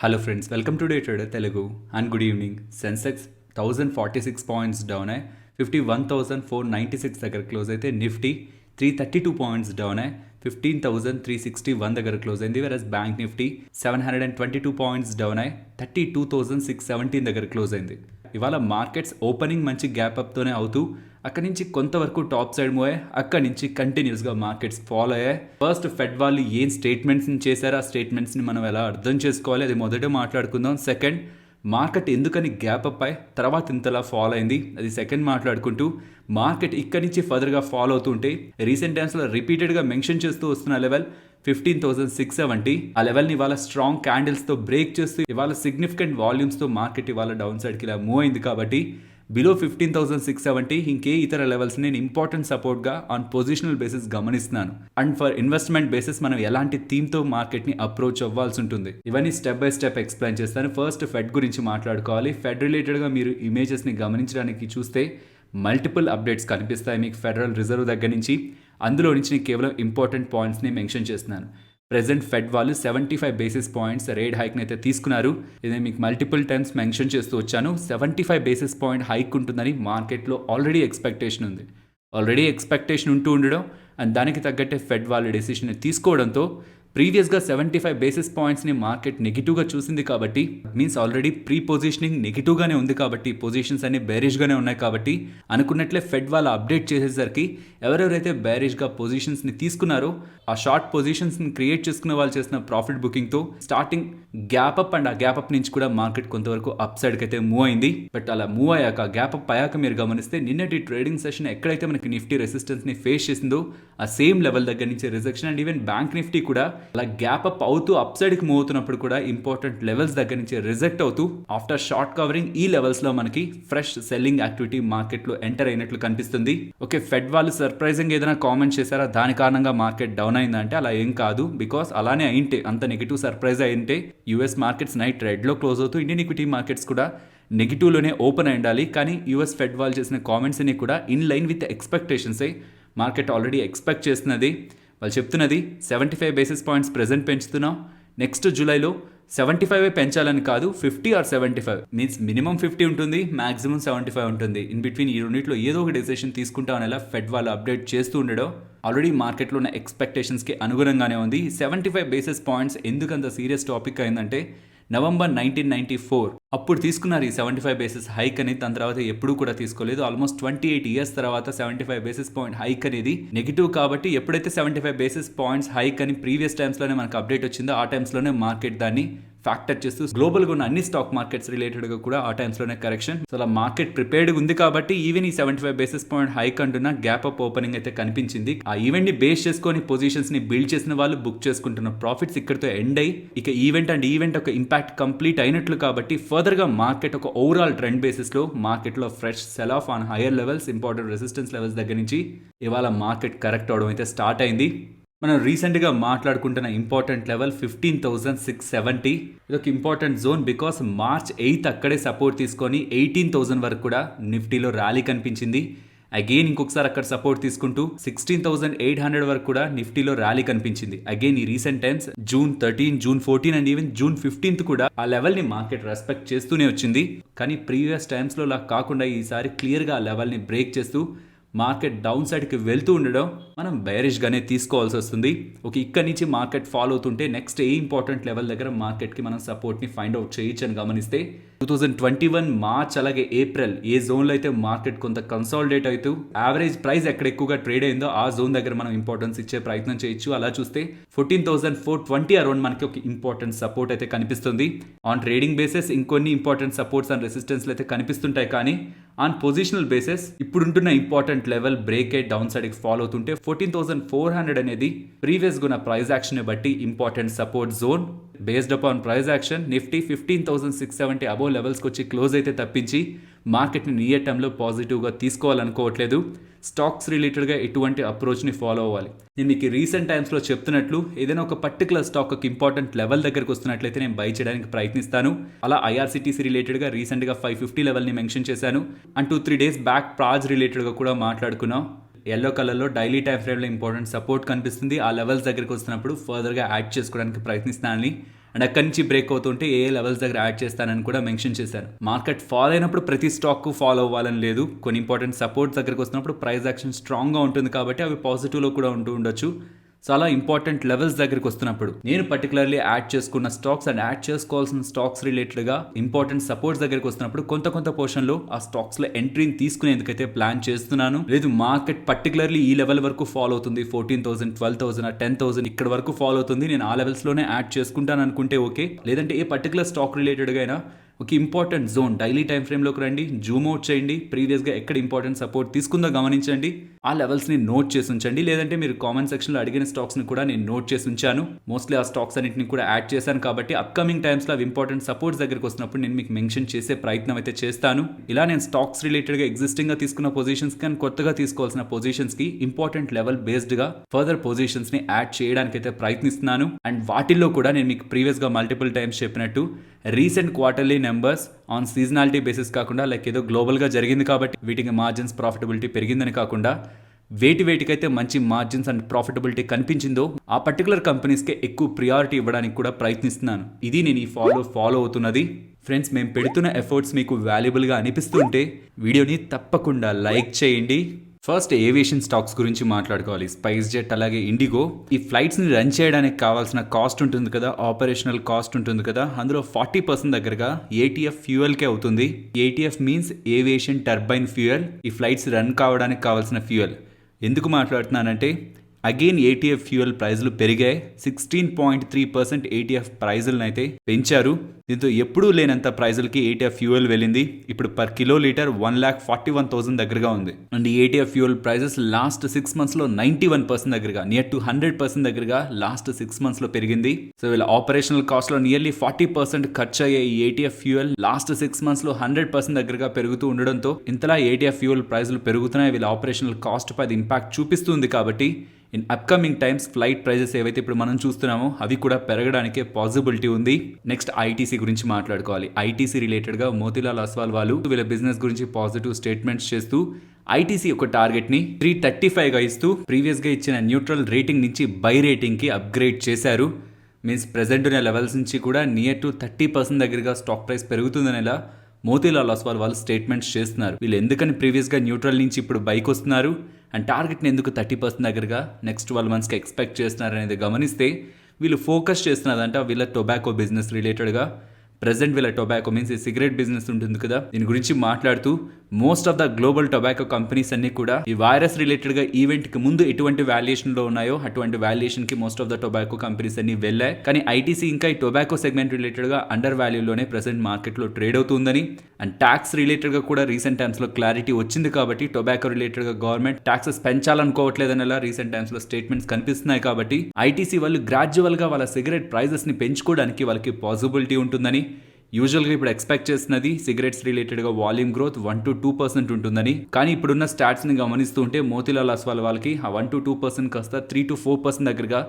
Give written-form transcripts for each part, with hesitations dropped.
Hello friends, welcome to day trader Telugu and good evening. Sensex 1046 points down అయ్యి 51,496 దగ్గర close అయితే Nifty 332 points down అయ్యి 15,361 దగ్గర క్లోజ్ అయింది. వెరస్ బ్యాంక్ నిఫ్టీ 722 పాయింట్స్ డౌన్ అయ్యి 32,617 దగ్గర క్లోజ్ అయింది. ఇవాళ మార్కెట్స్ ఓపెనింగ్ మంచి గ్యాప్ అప్తోనే అవుతూ అక్కడి నుంచి కొంతవరకు టాప్ సైడ్ మూవ్ అయ్యాయి. అక్కడి నుంచి కంటిన్యూస్గా మార్కెట్స్ ఫాలో అయ్యాయి. ఫస్ట్ ఫెడ్ వాళ్ళు ఏం స్టేట్మెంట్స్ని చేశారో ఆ స్టేట్మెంట్స్ని మనం ఎలా అర్థం చేసుకోవాలి అది మొదట మాట్లాడుకుందాం. సెకండ్, మార్కెట్ ఎందుకని గ్యాప్ అప్ అయ్యి తర్వాత ఇంతలా ఫాలో అయింది అది సెకండ్ మాట్లాడుకుంటూ, మార్కెట్ ఇక్కడి నుంచి ఫర్దర్గా ఫాలో అవుతుంటే రీసెంట్ టైమ్స్లో రిపీటెడ్గా మెన్షన్ చేస్తూ వస్తున్న లెవెల్ 15,670. ఆ లెవెల్ని ఇవాళ స్ట్రాంగ్ క్యాండిల్స్తో బ్రేక్ చేస్తూ ఇవాళ సిగ్నిఫికెంట్ వాల్యూమ్స్తో మార్కెట్ ఇవాళ డౌన్ సైడ్కి ఇలా మూవ్ అయింది. కాబట్టి బిలో 15,670 ఇంకే ఇతర లెవెల్స్ నేను ఇంపార్టెంట్ సపోర్ట్గా ఆన్ పొజిషనల్ బేసిస్ గమనిస్తున్నాను. అండ్ ఫర్ ఇన్వెస్ట్మెంట్ బేసిస్ మనం ఎలాంటి థీమ్తో మార్కెట్ని అప్రోచ్ అవ్వాల్సి ఉంటుంది ఇవన్నీ స్టెప్ బై స్టెప్ ఎక్స్ప్లెయిన్ చేస్తాను. ఫస్ట్ ఫెడ్ గురించి మాట్లాడుకోవాలి. ఫెడ్ రిలేటెడ్గా మీరు ఇమేజెస్ని గమనించడానికి చూస్తే మల్టిపుల్ అప్డేట్స్ కనిపిస్తాయి మీకు ఫెడరల్ రిజర్వ్ దగ్గర నుంచి. అందులో నుంచి నేను కేవలం ఇంపార్టెంట్ పాయింట్స్ని మెన్షన్ చేస్తున్నాను. ప్రెజెంట్ ఫెడ్ వాళ్ళు 75 బేసిస్ పాయింట్స్ రేట్ హైక్ని అయితే తీసుకున్నారు. ఇది మీకు మల్టిపుల్ టైమ్స్ మెన్షన్ చేస్తూ వచ్చాను. 75 బేసిస్ పాయింట్ హైక్ ఉంటుందని మార్కెట్లో ఆల్రెడీ ఎక్స్పెక్టేషన్ ఉంది. ఆల్రెడీ ఎక్స్పెక్టేషన్ ఉంటూ ఉండడం అండ్ దానికి తగ్గట్టే ఫెడ్ వాళ్ళ డెసిషన్ తీసుకోవడంతో ప్రీవియస్గా 75 బేసిస్ పాయింట్స్ని మార్కెట్ నెగిటివ్గా చూసింది. కాబట్టి మీన్స్ ఆల్రెడీ ప్రీ పొజిషనింగ్ నెగిటివ్గానే ఉంది. కాబట్టి పొజిషన్స్ అన్ని బేరిష్గానే ఉన్నాయి. కాబట్టి అనుకున్నట్లే ఫెడ్ వాళ్ళ అప్డేట్ చేసేసరికి ఎవరెవరైతే బేరిష్గా పొజిషన్స్ని తీసుకున్నారో ఆ షార్ట్ పొజిషన్స్ని క్రియేట్ చేసుకున్న వాళ్ళు చేసిన ప్రాఫిట్ బుకింగ్తో స్టార్టింగ్ గ్యాప్ అప్ అండ్ ఆ గ్యాప్ అప్ నుంచి కూడా మార్కెట్ కొంతవరకు అప్ సైడ్కి అయితే మూవ్ అయింది. బట్ అలా మూవ్ అయ్యాక గ్యాప్ అప్ అయ్యాక మీరు గమనిస్తే నిన్నటి ట్రేడింగ్ సెషన్ ఎక్కడైతే మనకి నిఫ్టీ రెసిస్టెన్స్ని ఫేస్ చేసిందో ఆ సేమ్ లెవెల్ దగ్గర నుంచి rejection and even bank Nifty కూడా అలా గ్యాప్ అప్ అవుతూ అప్ సైడ్కి మూవ్ అవుతున్నప్పుడు కూడా ఇంపార్టెంట్ లెవెల్స్ దగ్గర నుంచి రిజెక్ట్ అవుతూ ఆఫ్టర్ షార్ట్ కవరింగ్ ఈ లెవెల్స్లో మనకి ఫ్రెష్ సెల్లింగ్ యాక్టివిటీ మార్కెట్లో ఎంటర్ అయినట్లు కనిపిస్తుంది. ఓకే, ఫెడ్ వాళ్ళు సర్ప్రైజింగ్ ఏదైనా కామెంట్ చేశారా దాని కారణంగా మార్కెట్ డౌన్ అయిందంటే అలా ఏం కాదు. బికాస్ అలానే అయింటే అంత నెగిటివ్ సర్ప్రైజ్ అయింటే యూఎస్ మార్కెట్స్ నైట్ రెడ్లో క్లోజ్ అవుతూ ఇండియన్ ఈక్విటీ మార్కెట్స్ కూడా నెగిటివ్లోనే ఓపెన్ అయి ఉండాలి. కానీ యూఎస్ ఫెడ్ వాళ్ళు చేసిన కామెంట్స్ అన్ని కూడా ఇన్ లైన్ విత్ ఎక్స్పెక్టేషన్సే. మార్కెట్ ఆల్రెడీ ఎక్స్పెక్ట్ చేస్తున్నది. వాళ్ళు చెప్తున్నది 75 బేసిస్ పాయింట్స్ ప్రెజెంట్ పెంచుతున్నాం, నెక్స్ట్ జూలైలో 75 పెంచాలని కాదు, 50 ఆర్ 75 మీన్స్ మినిమం 50 ఉంటుంది, మాక్సిమం 75 ఉంటుంది. ఇన్ బిట్వీన్ ఈ రెండింటిలో ఏదో ఒక డెసిషన్ తీసుకుంటామనేలా ఫెడ్ వాళ్ళు అప్డేట్ చేస్తూ ఉండడం ఆల్రెడీ మార్కెట్లో ఉన్న ఎక్స్పెక్టేషన్స్కి అనుగుణంగానే ఉంది. 75 బేసిస్ పాయింట్స్ ఎందుకంత సీరియస్ టాపిక్ అయిందంటే నవంబర్ 1994 అప్పుడు తీసుకున్నారు ఈ 75 బేసిస్ హైక్ అనేది. దాని తర్వాత ఎప్పుడూ కూడా తీసుకోలేదు. ఆల్మోస్ట్ 28 ఇయర్స్ తర్వాత 75 బేసిస్ పాయింట్ హైక్ అనేది నెగిటివ్. కాబట్టి ఎప్పుడైతే 75 బేసిస్ పాయింట్స్ హైక్ అని ప్రీవియస్ టైమ్స్లోనే మనకు అప్డేట్ వచ్చిందో ఆ టైమ్స్లోనే మార్కెట్ దాన్ని ఫ్యాక్టర్ చేస్తూ గ్లోబల్గా ఉన్న అన్ని స్టాక్ మార్కెట్స్ రిలేటెడ్గా కూడా ఆ టైమ్స్లోనే కరెక్షన్. సో అలా మార్కెట్ ప్రిపేర్డ్గా ఉంది కాబట్టి ఈవెన్ ఈ 75 బేసిస్ పాయింట్ హైక్ అంటున్న గ్యాప్ అప్ ఓపెనింగ్ అయితే కనిపించింది. ఆ ఈవెంట్ని బేస్ చేసుకొని పొజిషన్స్ని బిల్డ్ చేసిన వాళ్ళు బుక్ చేసుకుంటున్న ప్రాఫిట్స్ ఇక్కడితో ఎండ్ అయ్యి ఇక ఈవెంట్ ఒక ఇంపాక్ట్ కంప్లీట్ అయినట్లు. కాబట్టి ఫర్దర్గా మార్కెట్ ఒక ఓవరాల్ ట్రెండ్ బేసిస్లో మార్కెట్లో fresh cell of on higher levels, important resistance levels దగ్గర నుంచి ఇవాళ మార్కెట్ కరెక్ట్ అవడం అయితే స్టార్ట్ అయింది. మనం రీసెంట్గా మాట్లాడుకుంటున్న ఇంపార్టెంట్ లెవెల్ 15,670. ఇది ఒక ఇంపార్టెంట్ జోన్ బికాస్ March 8 అక్కడే సపోర్ట్ తీసుకొని 18,000 వరకు కూడా నిఫ్టీలో ర్యాలీ కనిపించింది. అగైన్ ఇంకొకసారి అక్కడ సపోర్ట్ తీసుకుంటూ 16,800 వరకు కూడా నిఫ్టీలో ర్యాలీ కనిపించింది. అగైన్ ఈ recent times June 13, June 14 and even June 15 కూడా ఆ లెవెల్ని మార్కెట్ రెస్పెక్ట్ చేస్తూనే వచ్చింది. కానీ ప్రీవియస్ టైమ్స్లో లా కాకుండా ఈసారి క్లియర్గా ఆ లెవెల్ని బ్రేక్ చేస్తూ మార్కెట్ డౌన్ సైడ్కి వెళ్తూ ఉండడం మనం బేరిష్గానే తీసుకోవాల్సి వస్తుంది. ఒక ఇక్కడి నుంచి మార్కెట్ ఫాలో అవుతుంటే నెక్స్ట్ ఏ ఇంపార్టెంట్ లెవెల్ దగ్గర మార్కెట్కి మనం సపోర్ట్ని ఫైండ్ అవుట్ చేయొచ్చు అని గమనిస్తే 2021 మార్చ్ అలాగే ఏప్రిల్ ఏ జోన్లో అయితే మార్కెట్ కొంత కన్సాలిడేట్ అవుతూ యావరేజ్ ప్రైస్ ఎక్కడ ఎక్కువగా ట్రేడ్ అయిందో ఆ జోన్ దగ్గర మనం ఇంపార్టెన్స్ ఇచ్చే ప్రయత్నం చేయొచ్చు. అలా చూస్తే 14,420 అరౌండ్ మనకి ఒక ఇంపార్టెంట్ సపోర్ట్ అయితే కనిపిస్తుంది. ఆన్ ట్రేడింగ్ బేసిస్ ఇంకొన్ని ఇంపార్టెంట్ సపోర్ట్స్ అండ్ రెసిస్టెన్స్లు అయితే కనిపిస్తుంటాయి. కానీ ఆన్ పొజిషనల్ బేసిస్ ఇప్పుడుంటున్న ఇంపార్టెంట్ లెవెల్ బ్రేక్ అయి డౌన్ సైడ్కి ఫాలో అవుతుంటే 14,400 అనేది ప్రీవియస్ గున్న ప్రైస్ యాక్షన్ బట్టి important support zone. Based upon price action Nifty 15,670 above లెవెల్స్కి వచ్చి క్లోజ్ అయితే తప్పించి మార్కెట్ని నియర్ టైంలో పాజిటివ్గా తీసుకోవాలనుకోవట్లేదు. స్టాక్స్ రిలేటెడ్గా ఎటువంటి అప్రోచ్ని ఫాలో అవ్వాలి. నేను మీకు రీసెంట్ టైమ్స్లో చెప్తున్నట్లు ఏదైనా ఒక పర్టికులర్ స్టాక్ ఒక ఇంపార్టెంట్ లెవెల్ దగ్గరకు వస్తున్నట్లయితే నేను బై చేయడానికి ప్రయత్నిస్తాను. అలా ఐఆర్సిటీసీ రిలేటెడ్గా రీసెంట్గా 550 లెవెల్ని మెన్షన్ చేశాను. అండ్ 2-3 డేస్ బ్యాక్ ప్రాజ్ రిలేటెడ్గా కూడా మాట్లాడుకున్నాం. ఎల్లో కలర్లో డైలీ టైం ఫ్రేమ్లో ఇంపార్టెంట్ సపోర్ట్ కనిపిస్తుంది. ఆ లెవెల్స్ దగ్గరికి వస్తున్నప్పుడు ఫర్దర్గా యాడ్ చేసుకోవడానికి ప్రయత్నిస్తానని అండ్ అక్కడి నుంచి బ్రేక్ అవుతుంటే ఏ లెవెల్స్ దగ్గర యాడ్ చేస్తానని కూడా మెన్షన్ చేశాను. మార్కెట్ ఫాలో అయినప్పుడు ప్రతి స్టాక్ ఫాలో అవ్వాలని లేదు. కొన్ని ఇంపార్టెంట్ సపోర్ట్ దగ్గరకు వస్తున్నప్పుడు ప్రైస్ యాక్షన్ స్ట్రాంగ్గా ఉంటుంది కాబట్టి అవి పాజిటివ్లో కూడా ఉంటూ ఉండొచ్చు. చాలా ఇంపార్టెంట్ లెవెల్స్ దగ్గరికి వస్తున్నప్పుడు నేను పర్టికులర్లీ యాడ్ చేసుకున్న స్టాక్స్ అండ్ యాడ్ చేసుకోవాల్సిన స్టాక్స్ రిలేటెడ్గా ఇంపార్టెంట్ సపోర్ట్స్ దగ్గరికి వస్తున్నప్పుడు కొంత పోర్షన్లో ఆ స్టాక్స్లో ఎంట్రీని తీసుకునేందుకైతే ప్లాన్ చేస్తున్నాను. లేదు మార్కెట్ పర్టికులర్లీ ఈ లెవెల్ వరకు ఫాలో అవుతుంది, 14,000, 12,000, 10,000 ఇక్కడ వరకు ఫాలో అవుతుంది, నేను ఆ లెవెల్స్లోనే యాడ్ చేసుకుంటాను అనుకుంటే ఓకే. లేదంటే ఏ పర్టికులర్ స్టాక్ రిలేటెడ్గా అయినా ఒక ఇంపార్టెంట్ జోన్ డైలీ టైం ఫ్రేమ్లోకి రండి, జూమ్ అవుట్ చేయండి, ప్రీవియస్గా ఎక్కడ ఇంపార్టెంట్ సపోర్ట్ తీసుకుందో గమనించండి, ఆ లెవెల్స్ని నోట్ చేసి ఉంచండి. లేదంటే మీరు కామెంట్ సెక్షన్లో అడిగిన స్టాక్స్ని కూడా నేను నోట్ చేసి ఉంచాను. మోస్ట్లీ ఆ స్టాక్స్ అన్నింటిని కూడా యాడ్ చేశాను కాబట్టి అప్కమింగ్ టైమ్స్లో అవి ఇంపార్టెంట్ సపోర్ట్స్ దగ్గరికి వస్తున్నప్పుడు నేను మీకు మెన్షన్ చేసే ప్రయత్నం అయితే చేస్తాను. ఇలా నేను స్టాక్స్ రిలేటెడ్గా ఎగ్జిస్టింగ్గా తీసుకున్న పొజిషన్స్ కానీ కొత్తగా తీసుకోవాల్సిన పొజిషన్స్కి ఇంపార్టెంట్ లెవెల్ బేస్డ్గా ఫర్దర్ పొజిషన్స్ని యాడ్ చేయడానికి అయితే ప్రయత్నిస్తున్నాను. అండ్ వాటిల్లో కూడా నేను మీకు ప్రీవియస్గా మల్టిపుల్ టైమ్స్ చెప్పినట్టు recent quarterly numbers on seasonality basis కాకుండా లైక్ ఏదో గ్లోబల్గా జరిగింది కాబట్టి వీటికి మార్జిన్స్ ప్రాఫిటబిలిటీ పెరిగిందని కాకుండా వేటికైతే మంచి మార్జిన్స్ అండ్ ప్రాఫిటబిలిటీ కనిపించిందో ఆ పర్టికులర్ కంపెనీస్కే ఎక్కువ ప్రియారిటీ ఇవ్వడానికి కూడా ప్రయత్నిస్తున్నాను. ఇది నేను ఈ ఫాలో అవుతున్నది. ఫ్రెండ్స్, మేము పెడుతున్న ఎఫర్ట్స్ మీకు వాల్యుబుల్గా అనిపిస్తుంటే వీడియోని తప్పకుండా లైక్ చేయండి. ఫస్ట్ ఏవియేషన్ స్టాక్స్ గురించి మాట్లాడుకోవాలి. స్పైస్ జెట్ అలాగే ఇండిగో. ఈ ఫ్లైట్స్ని రన్ చేయడానికి కావాల్సిన కాస్ట్ ఉంటుంది కదా, ఆపరేషనల్ కాస్ట్ ఉంటుంది కదా, అందులో 40% దగ్గరగా ఏటీఎఫ్ ఫ్యూయల్కే అవుతుంది. ATF means aviation turbine fuel. ఈ ఫ్లైట్స్ రన్ కావడానికి కావాల్సిన ఫ్యూయల్. ఎందుకు మాట్లాడుతున్నానంటే అగైన్ ఏటీఎఫ్ ఫ్యూయల్ ప్రైజులు పెరిగాయి. 16.3% ఏటీఎఫ్ ప్రైజులను అయితే పెంచారు. దీంతో ఎప్పుడూ లేనంత ప్రైజులకి ఏటీఎఫ్ ఫ్యూయల్ వెళ్ళింది. ఇప్పుడు పర్ కిలో లీటర్ 1,41,000 దగ్గరగా ఉంది. And ATF fuel prices last 6 monthsలో 91% దగ్గరగా, నియర్ టు 100% దగ్గరగా లాస్ట్ 6 monthsలో పెరిగింది. సో వీళ్ళ ఆపరేషనల్ కాస్ట్లో నియర్లీ 40% ఖర్చు అయ్యే ఈ ఏటీఎఫ్ ఫ్యూయల్ లాస్ట్ 6 monthsలో 100% దగ్గరగా పెరుగుతూ ఉండడంతో ఇంతలా ఏటీఎఫ్ ఫ్యూయల్ ప్రైజులు పెరుగుతున్నాయి. వీళ్ళ ఆపరేషనల్ కాస్ట్ పై ఇంపాక్ట్ చూపిస్తుంది కాబట్టి in upcoming times flight prices ఏవైతే ఇప్పుడు మనం చూస్తున్నామో అవి కూడా పెరగడానికే పాసిబిలిటీ ఉంది. నెక్స్ట్ ఐటీసీ గురించి మాట్లాడుకోవాలి. ఐటీసీ రిలేటెడ్గా మోతీలాల్ ఒస్వాల్ వాళ్ళు వీళ్ళ బిజినెస్ గురించి పాజిటివ్ స్టేట్మెంట్స్ చేస్తూ ఐటీసీ యొక్క టార్గెట్ని 335గా ఇస్తూ ప్రీవియస్గా ఇచ్చిన న్యూట్రల్ రేటింగ్ నుంచి బై రేటింగ్కి అప్గ్రేడ్ చేశారు. మీన్స్ ప్రెజెంట్ ఉన్న లెవెల్స్ నుంచి కూడా నియర్ టు 30% దగ్గరగా స్టాక్ ప్రైస్ పెరుగుతుందనేలా మోతీలాల్ ఒస్వాల్ వాళ్ళు స్టేట్మెంట్స్ చేస్తున్నారు. వీళ్ళు ఎందుకని ప్రీవియస్గా న్యూట్రల్ నుంచి ఇప్పుడు బైక్ వస్తున్నారు అండ్ టార్గెట్ని ఎందుకు 30% దగ్గరగా నెక్స్ట్ 12 monthsకి ఎక్స్పెక్ట్ చేస్తున్నారు అనేది గమనిస్తే వీళ్ళు ఫోకస్ చేస్తున్నదంట వీళ్ళ టొబాకో బిజినెస్ రిలేటెడ్గా. ప్రెజెంట్ వీళ్ళ టొబాకో మీన్స్ ఈ సిగరెట్ బిజినెస్ ఉంటుంది కదా, దీని గురించి మాట్లాడుతూ most of the global tobacco companies అన్ని కూడా ఈ వైరస్ రిలేటెడ్గా ఈవెంట్కి ముందు ఎటువంటి వాల్యుయేషన్లో ఉన్నాయో అటువంటి వాల్యుయేషన్కి most of the tobacco companies అన్ని వెళ్ళాయి. కానీ ఐటీసీ ఇంకా ఈ టొబాకో సెగ్మెంట్ రిలేటెడ్గా అండర్ వాల్యూలోనే ప్రెసెంట్ మార్కెట్లో ట్రేడ్ అవుతుందని అండ్ ట్యాక్స్ రిలేటెడ్గా కూడా రీసెంట్ టైమ్స్లో క్లారిటీ వచ్చింది కాబట్టి టొబాకో రిలేటెడ్గా గవర్నమెంట్ ట్యాక్సెస్ పెంచాలనుకోవట్లేదనేలా రీసెంట్ టైమ్స్లో స్టేట్మెంట్స్ కనిపిస్తున్నాయి. కాబట్టి ఐటీసీ వాళ్ళు గ్రాడ్యువల్గా వాళ్ళ సిగరెట్ ప్రైజెస్ని పెంచుకోవడానికి వాళ్ళకి పాసిబిలిటీ ఉంటుందని యూజువల్గా ఇప్పుడు ఎక్స్పెక్ట్ చేస్తున్నది సిగరెట్స్ రిలేటెడ్గా వాల్యూమ్ గ్రోత్ 1 to 2% ఉంటుందని. కానీ ఇప్పుడున్న స్టాట్స్ని గమనిస్తూ ఉంటే మోతీలాల్ ఒస్వాల్ వాళ్ళకి ఆ 1 to 2% కాస్త 3 to 4% దగ్గరగా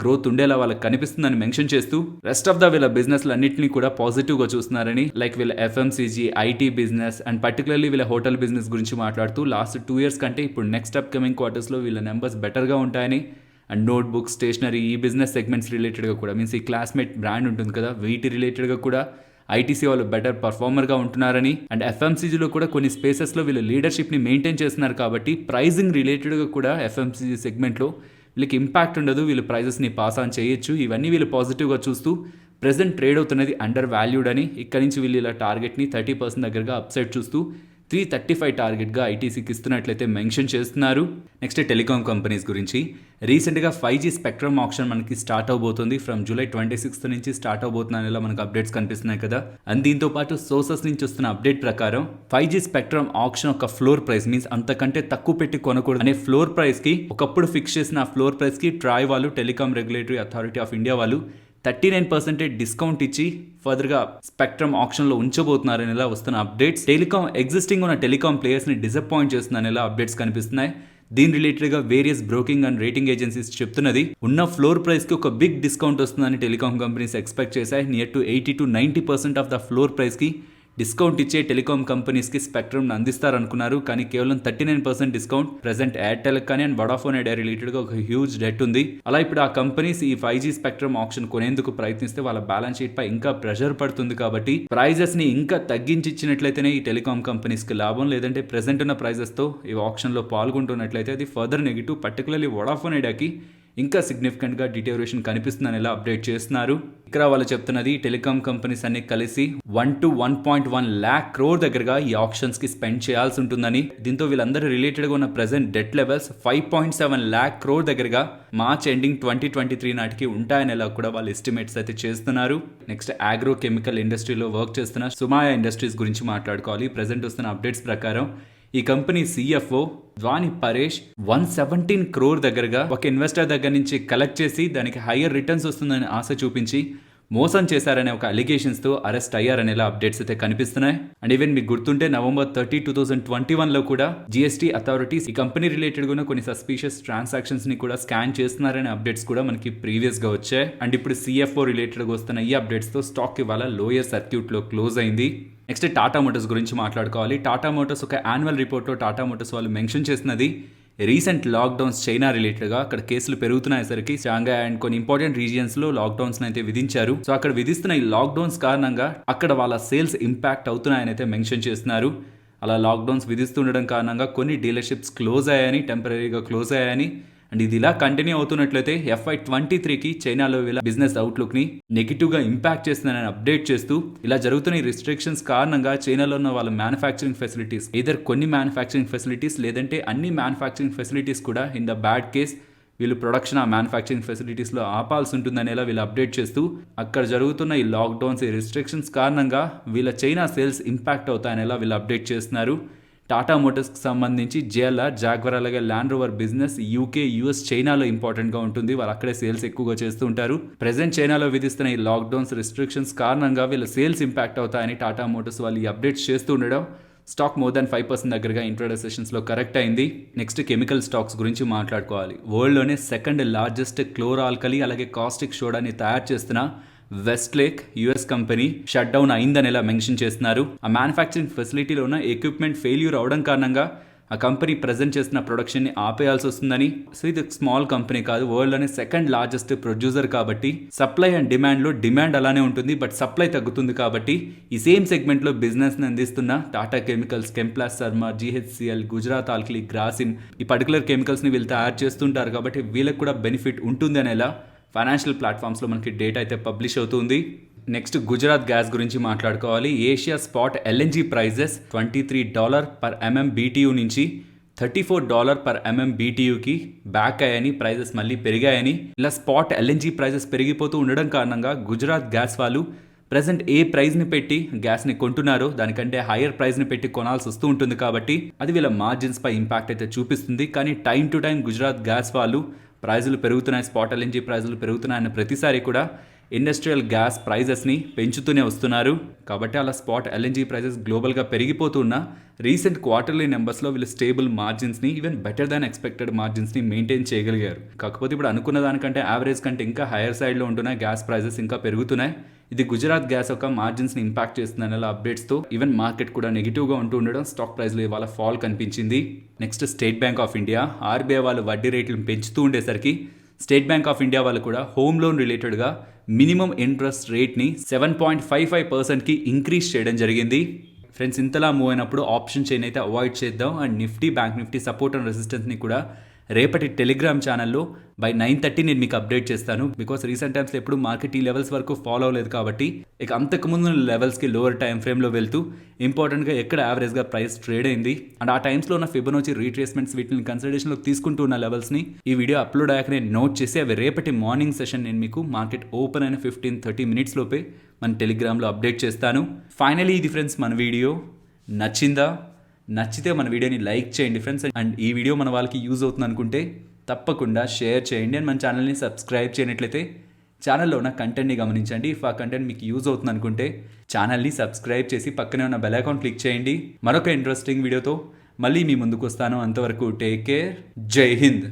గ్రోత్ ఉండేలా వాళ్ళకి కనిపిస్తుందని మెన్షన్ చేస్తూ రెస్ట్ ఆఫ్ ద వీళ్ళ బిజినెస్లు అన్నింటినీ కూడా పాజిటివ్గా చూస్తున్నారని, లైక్ వీళ్ళ FMCG, IT business and particularly వీళ్ళ హోటల్ బిజినెస్ గురించి మాట్లాడుతూ లాస్ట్ 2 years కంటే ఇప్పుడు నెక్స్ట్ అప్కమింగ్ క్వార్టర్స్లో వీళ్ళ నెంబర్స్ బెటర్గా ఉంటాయని అండ్ నోట్బుక్, స్టేషనరీ ఈ బిజినెస్ సెగ్మెంట్స్ రిలేటెడ్గా కూడా మీన్స్ ఈ క్లాస్మేట్ బ్రాండ్ ఉంటుంది కదా వీటి రిలేటెడ్గా కూడా ఐటీసీ వాళ్ళు బెటర్ పర్ఫార్మర్గా ఉంటున్నారని అండ్ ఎఫ్ఎంసీజీలో కూడా కొన్ని స్పేసెస్లో వీళ్ళు లీడర్షిప్ని మెయింటైన్ చేస్తున్నారు కాబట్టి ప్రైజింగ్ రిలేటెడ్గా కూడా ఎఫ్ఎంసీజీ సెగ్మెంట్లో వీళ్ళకి ఇంపాక్ట్ ఉండదు, వీళ్ళు ప్రైజెస్ని పాస్ ఆన్ చేయొచ్చు. ఇవన్నీ వీళ్ళు పాజిటివ్గా చూస్తూ ప్రెజెంట్ ట్రేడ్ అవుతున్నది అండర్ వాల్యూడ్ అని ఇక్కడి నుంచి వీళ్ళు ఇలా టార్గెట్ని 30% దగ్గరగా అప్సైడ్ చూస్తూ 335 టార్గెట్గా ఐటీసీకి ఇస్తున్నట్లయితే మెన్షన్ చేస్తున్నారు. నెక్స్ట్ టెలికాం కంపెనీస్ గురించి రీసెంట్గా 5G స్పెక్ట్రమ్ ఆప్షన్ మనకి స్టార్ట్ అవబోతుంది. ఫ్రమ్ July 26th నుంచి స్టార్ట్ అవబోతున్న మనకు అప్డేట్స్ కనిపిస్తున్నాయి కదా. అండ్ దీంతో పాటు సోర్సెస్ నుంచి వస్తున్న అప్డేట్ ప్రకారం 5G స్పెక్ట్రమ్ ఆప్షన్ ఒక ఫ్లోర్ ప్రైస్ మీన్స్ అంతకంటే తక్కువ పెట్టి కొనకూడదు అనే ఫ్లోర్ ప్రైస్కి ఒకప్పుడు ఫిక్స్ చేసిన ఆ ఫ్లోర్ ప్రైస్కి ట్రాయ్ వాళ్ళు telecom regulatory authority of India వాళ్ళు 39% డిస్కౌంట్ ఇచ్చి ఫర్దర్గా స్పెక్ట్రమ్ ఆప్షన్లో ఉంచబోతున్నారనేలా వస్తున్న అప్డేట్స్ టెలికాం ఎగ్జిస్టింగ్ ఉన్న టెలికాం ప్లేయర్స్ని డిసప్పాయింట్ చేస్తుందనేలా అప్డేట్స్ కనిపిస్తున్నాయి. దీని రిలేటెడ్గా various broking and rating agencies చెప్తున్నది ఉన్న ఫ్లోర్ ప్రైస్కి ఒక బిగ్ డిస్కౌంట్ వస్తుందని టెలికాం కంపెనీస్ ఎక్స్పెక్ట్ చేశాయి. Near to 80 to 90% of the floor ప్రైస్కి డిస్కౌంట్ ఇచ్చే టెలికాం కంపెనీస్కి స్పెక్ట్రమ్ని అందిస్తారనుకున్నారు, కానీ కేవలం 39% డిస్కౌంట్. ప్రెసెంట్ ఎయిర్టెల్ కానీ అండ్ వడాఫోన్ ఐడియా రిలేటెడ్గా ఒక హ్యూజ్ డెట్ ఉంది. అలా ఇప్పుడు ఆ కంపెనీస్ ఈ 5G స్పెక్ట్రమ్ ఆప్షన్ కొనేందుకు ప్రయత్నిస్తే వాళ్ళ బ్యాలెన్స్ షీట్ పై ఇంకా ప్రెషర్ పడుతుంది. కాబట్టి ప్రైజెస్ ని ఇంకా తగ్గించి ఇచ్చినట్లయితేనే ఈ టెలికాం కంపెనీస్ కి లాభం. లేదంటే ప్రెసెంట్ ఉన్న ప్రైజెస్ తో ఈ ఆప్షన్ లో పాల్గొంటున్నట్లయితే అది ఫర్దర్ నెగిటివ్. పర్టికులర్లీ వడాఫోన్ ఐడియాకి ఇంకా సిగ్నిఫికెంట్గా డిటోరేషన్ కనిపిస్తుందని ఎలా అప్డేట్ చేస్తున్నారు. ఇక్కడ వాళ్ళు చెప్తున్నది టెలికాం కంపెనీస్ అన్ని కలిసి 1 to 1.1 lakh crore దగ్గరగా ఈ ఆప్షన్స్ కి స్పెండ్ చేయాల్సి ఉంటుందని. దీంతో వీళ్ళందరూ రిలేటెడ్ గా ఉన్న present debt levels 5.7 lakh crore దగ్గరగా మార్చ్ ఎండింగ్ 2023 నాటికి ఉంటాయని ఎలా కూడా వాళ్ళు ఎస్టిమేట్స్ అయితే చేస్తున్నారు. నెక్స్ట్ ఆగ్రో కెమికల్ ఇండస్ట్రీలో వర్క్ చేస్తున్న సుమాయా ఇండస్ట్రీస్ గురించి మాట్లాడుకోవాలి. ప్రెసెంట్ వస్తున్న అప్డేట్స్ ప్రకారం ఈ కంపెనీ సిఎఫ్ఓ ద్వాని పరేష్ 117 crore దగ్గరగా ఒక ఇన్వెస్టర్ దగ్గర నుంచి కలెక్ట్ చేసి దానికి హయ్యర్ రిటర్న్స్ వస్తుందని ఆశ చూపించి మోసం చేశారనే ఒక అలిగేషన్స్ తో అరెస్ట్ అయ్యారనేలా అప్డేట్స్ అయితే కనిపిస్తున్నాయి. అండ్ ఈవెన్ మీకు గుర్తుంటే November 30, 2021 లో కూడా జిఎస్టీ అథారిటీస్ ఈ కంపెనీ రిలేటెడ్ గా కొన్ని సస్పీషియస్ ట్రాన్సాక్షన్స్ ని కూడా స్కాన్ చేస్తున్నారనే అప్డేట్స్ కూడా మనకి ప్రీవియస్ గా వచ్చాయి. అండ్ ఇప్పుడు సిఎఫ్ఓ రిలేటెడ్ గా వస్తున్న ఈ అప్డేట్స్ తో స్టాక్ ఇవాళ లోయర్ సర్క్యూట్ లో క్లోజ్ అయింది. నెక్స్ట్ టాటా మోటార్స్ గురించి మాట్లాడుకోవాలి. టాటా మోటార్స్ ఒక యాన్యువల్ రిపోర్ట్లో టాటా మోటార్స్ వాళ్ళు మెన్షన్ చేసినది రీసెంట్ లాక్డౌన్స్ చైనా రిలేటెడ్గా అక్కడ కేసులు పెరుగుతున్నాయేసరికి షాంఘై అండ్ కొన్ని ఇంపార్టెంట్ రీజియన్స్లో లాక్డౌన్స్ అయితే విధించారు. సో అక్కడ విధిస్తున్న ఈ లాక్డౌన్స్ కారణంగా అక్కడ వాళ్ళ సేల్స్ ఇంపాక్ట్ అవుతున్నాయని అయితే మెన్షన్ చేస్తున్నారు. అలా లాక్డౌన్స్ విధిస్తుండడం కారణంగా కొన్ని డీలర్షిప్స్ క్లోజ్ అయ్యాయని, టెంపరీగా క్లోజ్ అయ్యాయని. అండ్ ఇది ఇలా కంటిన్యూ అవుతున్నట్లయితే FY23కి చైనాలో వీళ్ళ బిజినెస్ అవుట్లుక్ ని నెగిటివ్ గా ఇంపాక్ట్ చేస్తుందని అప్డేట్ చేస్తూ ఇలా జరుగుతున్న ఈ రిస్ట్రిక్షన్స్ కారణంగా చైనాలో ఉన్న వాళ్ళ మ్యానుఫ్యాక్చరింగ్ ఫెసిలిటీస్ ఇదర్ కొన్ని మ్యానుఫ్యాక్చరింగ్ ఫెసిలిటీస్ లేదంటే అన్ని మ్యానుఫ్యాక్చరింగ్ ఫెసిలిటీస్ కూడా ఇన్ ద బ్యాడ్ కేస్ వీళ్ళు ప్రొడక్షన్ ఆ మ్యానుఫ్యాక్చరింగ్ ఫెసిలిటీస్లో ఆపాల్సి ఉంటుందనేలా వీళ్ళు అప్డేట్ చేస్తూ అక్కడ జరుగుతున్న ఈ లాక్డౌన్స్ ఈ రిస్ట్రిక్షన్స్ కారణంగా వీళ్ళ చైనా సేల్స్ ఇంపాక్ట్ అవుతాయనేలా వీళ్ళు అప్డేట్ చేస్తున్నారు. టాటా మోటార్స్కి సంబంధించి JLR, జాగ్వర్ అలాగే land rover business UK, US, చైనాలో ఇంపార్టెంట్గా ఉంటుంది. వాళ్ళు అక్కడే సేల్స్ ఎక్కువగా చేస్తూ ఉంటారు. ప్రెసెంట్ చైనాలో విధిస్తున్న ఈ లాక్డౌన్స్ రిస్ట్రిక్షన్స్ కారణంగా వీళ్ళ సేల్స్ ఇంపాక్ట్ అవుతాయని టాటా మోటార్స్ వాళ్ళు ఈ అప్డేట్స్ చేస్తూ ఉండడం స్టాక్ మోర్ దాన్ 5% దగ్గరగా ఇంట్రాడే సెషన్స్లో కరెక్ట్ అయింది. నెక్స్ట్ కెమికల్ స్టాక్స్ గురించి మాట్లాడుకోవాలి. వరల్డ్లోనే సెకండ్ లార్జెస్ట్ క్లోర్ ఆల్కలీ అలాగే కాస్టిక్ సోడాని తయారు చేస్తున్న వెస్ట్లేక్ US కంపెనీ షట్ డౌన్ అయిందని ఎలా మెన్షన్ చేస్తున్నారు. ఆ మ్యానుఫ్యాక్చరింగ్ ఫెసిలిటీలో ఉన్న ఎక్విప్మెంట్ ఫెయిల్యూర్ అవడం కారణంగా ఆ కంపెనీ ప్రజెంట్ చేసిన ప్రొడక్షన్ ని ఆపేయాల్సి వస్తుందని. సో ఇది స్మాల్ కంపెనీ కాదు, వరల్డ్ లోనే సెకండ్ లార్జెస్ట్ ప్రొడ్యూసర్ కాబట్టి సప్లై అండ్ డిమాండ్ లో డిమాండ్ అలానే ఉంటుంది, బట్ సప్లై తగ్గుతుంది. కాబట్టి ఈ సేమ్ సెగ్మెంట్ లో బిజినెస్ ని అందిస్తున్న టాటా కెమికల్స్, కెంప్లాస్ సర్మా, GHCL, గుజరాత్ ఆల్కలీ, గ్రాసిమ్ ఈ పర్టికులర్ కెమికల్స్ ని వీళ్ళు తయారు చేస్తుంటారు కాబట్టి వీళ్ళకి కూడా బెనిఫిట్ ఉంటుంది అనేలా ఫైనాన్షియల్ ప్లాట్ఫామ్స్లో మనకి డేటా అయితే పబ్లిష్ అవుతుంది. నెక్స్ట్ గుజరాత్ గ్యాస్ గురించి మాట్లాడుకోవాలి. ఏషియా స్పాట్ LNG ప్రైజెస్ $23 per MMBTU నుంచి $34 per MMBTUకి బ్యాక్ అయ్యాయని, ప్రైజెస్ మళ్ళీ పెరిగాయని. ఇలా స్పాట్ LNG ప్రైజెస్ పెరిగిపోతూ ఉండడం కారణంగా గుజరాత్ గ్యాస్ వాళ్ళు ప్రెసెంట్ ఏ ప్రైస్ని పెట్టి గ్యాస్ని కొంటున్నారో దానికంటే హైయర్ ప్రైస్ని పెట్టి కొనాల్సి వస్తూ ఉంటుంది. కాబట్టి అది వీళ్ళ మార్జిన్స్ పై ఇంపాక్ట్ అయితే చూపిస్తుంది. కానీ time to time Gujarat gas వాళ్ళు ప్రైజులు పెరుగుతున్నాయి, స్పాట్ LNG ప్రైజులు పెరుగుతున్నాయన్న ప్రతిసారి కూడా ఇండస్ట్రియల్ గ్యాస్ ప్రైజెస్ని పెంచుతూనే వస్తున్నారు. కాబట్టి అలా స్పాట్ LNG ప్రైజెస్ గ్లోబల్గా పెరిగిపోతున్న రీసెంట్ క్వార్టర్లీ నెంబర్స్లో వీళ్ళు స్టేబుల్ మార్జిన్స్ని, ఈవెన్ బెటర్ దాన్ ఎక్స్పెక్టెడ్ మార్జిన్స్ని మెయింటైన్ చేయగలిగారు. కాకపోతే ఇప్పుడు అనుకున్న దానికంటే యావరేజ్ కంటే ఇంకా హైయర్ సైడ్లో ఉంటున్న గ్యాస్ ప్రైజెస్ ఇంకా పెరుగుతున్నాయి. ఇది గుజరాత్ గ్యాస్ యొక్క మార్జిన్స్ని ఇంపాక్ట్ చేస్తుందనే అప్డేట్స్తో ఈవెన్ మార్కెట్ కూడా నెగిటివ్గా ఉంటూ ఉండడం స్టాక్ ప్రైస్లో ఇవాళ ఫాల్ కనిపించింది. Next state bank of India, RBI వాళ్ళు వడ్డీ రేట్లను పెంచుతూ ఉండేసరికి స్టేట్ బ్యాంక్ ఆఫ్ ఇండియా వాళ్ళు కూడా హోమ్ లోన్ రిలేటెడ్గా మినిమం ఇంట్రెస్ట్ రేట్ని 7.55%కి ఇంక్రీజ్ చేయడం జరిగింది. ఫ్రెండ్స్, ఇంతలా మూవ్ అయినప్పుడు ఆప్షన్ చైన్ అయితే అవాయిడ్ చేద్దాం. And Nifty, bank Nifty support and రెసిస్టెన్స్ని కూడా రేపటి టెలిగ్రామ్ ఛానల్లో by 9:30 నేను మీకు అప్డేట్ చేస్తాను. బికాస్ రీసెంట్ టైమ్స్ ఎప్పుడు మార్కెట్ ఈ లెవెల్స్ వరకు ఫాలో అవ్వలేదు కాబట్టి ఇక అంతకుముందు లెవెల్స్కి లోవర్ టైం ఫ్రేమ్లో వెళ్తూ ఇంపార్టెంట్గా ఎక్కడ యావరేజ్గా ప్రైస్ ట్రేడ్ అయింది అండ్ ఆ టైమ్స్లో ఉన్న ఫిబొనాచి రీట్రేస్మెంట్స్ వీటిని కన్సిడరేషన్లో తీసుకుంటూ ఉన్న లెవెల్స్ని ఈ వీడియో అప్లోడ్ అయ్యాక నేను నోట్ చేసి అవి రేపటి మార్నింగ్ సెషన్ నేను మీకు మార్కెట్ ఓపెన్ అయిన 15-30 minutes లోపే మన టెలిగ్రామ్లో అప్డేట్ చేస్తాను. ఫైనలీ ఇది ఫ్రెండ్స్ మన వీడియో నచ్చితే మన వీడియోని లైక్ చేయండి ఫ్రెండ్స్. అండ్ ఈ వీడియో మన వాళ్ళకి యూజ్ అవుతుంది అనుకుంటే తప్పకుండా షేర్ చేయండి. అండ్ మన ఛానల్ని సబ్స్క్రైబ్ చేయనట్లయితే ఛానల్లో ఉన్న కంటెంట్ని గమనించండి. ఇఫ్ ఆ కంటెంట్ మీకు యూజ్ అవుతుంది అనుకుంటే ఛానల్ని సబ్స్క్రైబ్ చేసి పక్కనే ఉన్న బెల్ ఐకాన్ క్లిక్ చేయండి. మరొక ఇంట్రెస్టింగ్ వీడియోతో మళ్ళీ మీ ముందుకు వస్తాను. అంతవరకు టేక్ కేర్. జై హింద్.